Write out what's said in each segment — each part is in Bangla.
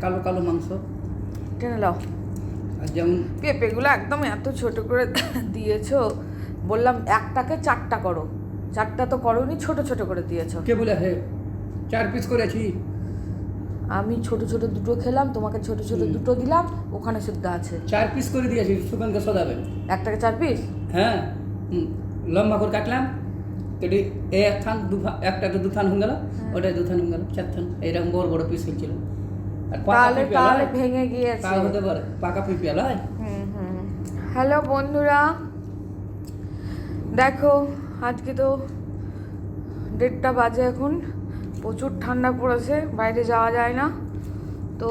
কালো কালো মাংস টেনে নাও। আর যেমন পেঁপেগুলো একদম এত ছোট করে দিয়েছো, বললাম একটাকে 4টা করো, 4টা তো করোনি, ছোট ছোট করে দিয়েছো। কে বলে হে 4 পিস করেছি? আমি ছোট ছোট দুটো খেলাম, তোমাকে ছোট ছোট দুটো দিলাম, ওখানে শুদ্ধ আছে। 4 পিস করে দিয়েছি, সুকানকে শোধাবে। একটাকে 4 পিস? হ্যাঁ, লম্বা করে কাটলাম, কেটে একখান একটাতে 2 থান হয়ে গেল, ওটাই 2 থান হয়ে গেল, 4 থান এইরকম বড় বড় পিস হয়েছিল। আর তাহলে তাহলে ভেঙে গিয়েছে। তাও হতে পারে, পাকা পিঁপে লয়। হ্যালো বন্ধুরা, দেখো আজকে তো 1:30 বাজে, এখন প্রচুর ঠান্ডা পড়েছে, বাইরে যাওয়া যায় না। তো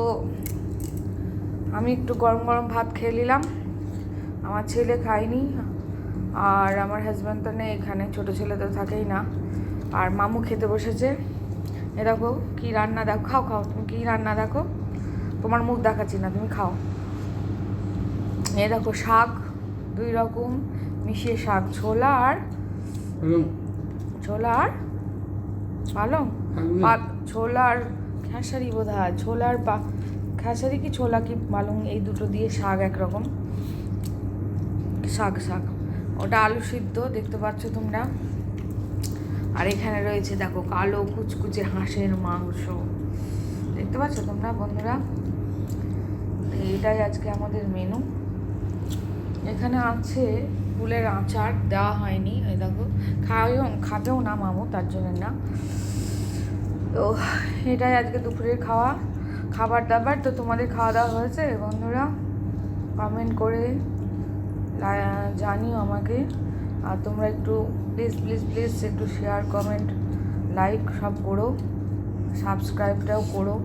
আমি একটু গরম গরম ভাত খেয়ে নিলাম, আমার ছেলে খায়নি, আর আমার হাজব্যান্ড তো নেই এখানে, ছোটো ছেলে তো থাকেই না। আর মামু খেতে বসেছে। এ দেখো কী রান্না, দেখো, খাও খাও, তুমি কী রান্না দেখো, তোমার মুখ দেখাচ্ছি না, তুমি খাও। এ দেখো শাক, 2 রকম মিশিয়ে শাক, ছোলা আর পালং, ছোলা আর খেসারি বোধ হয়, ছোলা আর খেসারি কি ছোলা কি পালং, এই দুটো দিয়ে শাক, একরকম শাক। ওটা আলু সিদ্ধ, দেখতে পাচ্ছ তোমরা। আর এখানে রয়েছে দেখো কালো কুচকুচে হাঁসের মাংস, দেখতে পাচ্ছ তোমরা বন্ধুরা। এইটাই আজকে আমাদের মেনু। এখানে আছে ফুলের আচার, দেওয়া হয়নি, এই দেখো খাবেও না মামু, তার জন্য না। তো এটাই আজকে দুপুরের খাবার দাবার। তো তোমাদের খাওয়া দাওয়া হয়েছে বন্ধুরা? কমেন্ট করে জানিও আমাকে। আর তোমরা একটু প্লিজ একটু শেয়ার, কমেন্ট, লাইক সব করো, সাবস্ক্রাইবটাও করো।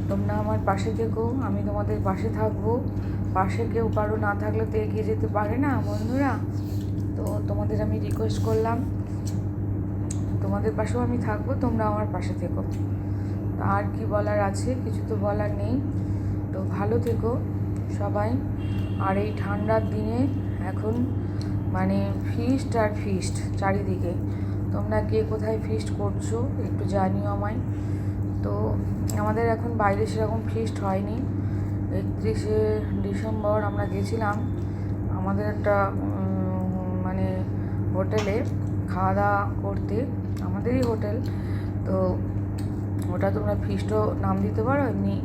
তোমরা আমার পাশে থেকো, আমি তোমাদের পাশে থাকবো। পাশে কেউ কারো না থাকলে তো এগিয়ে যেতে পারে না বন্ধুরা। তো তোমাদের আমি রিকোয়েস্ট করলাম, তোমাদের পাশেও আমি থাকবো, তোমরা আমার পাশে থেকো। আর কি বলার আছে, কিছু তো বলার নেই। তো ভালো থেকো সবাই। আর এই ঠান্ডার দিনে এখন মানে ফিস্ট আর ফিস্ট চারিদিকে। তোমরা কে কোথায় ফিস্ট করছো একটু জানিও আমায়। তো আমাদের এখন বাইরে সেরকম ফিস্ট হয়নি। 31শে ডিসেম্বর আমরা গেছিলাম আমাদের একটা মানে হোটেলে খাওয়া দাওয়া করতে, আমাদেরই হোটেল। তো ওটা তোমরা ফিস্টও নাম দিতে পারো, এমনি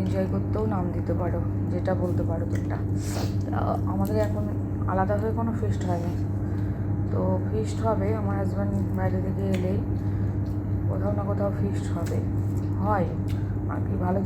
এনজয় করতেও নাম দিতে পারো, যেটা বলতে পারো তোমরা। আমাদের এখন আলাদাভাবে কোনো ফিস্ট হয়নি। তো ফিস্ট হবে, আমার হাজব্যান্ড বাইরে থেকে এলেই কোথাও না কোথাও ফিস্ট হয় আর কি। ভালো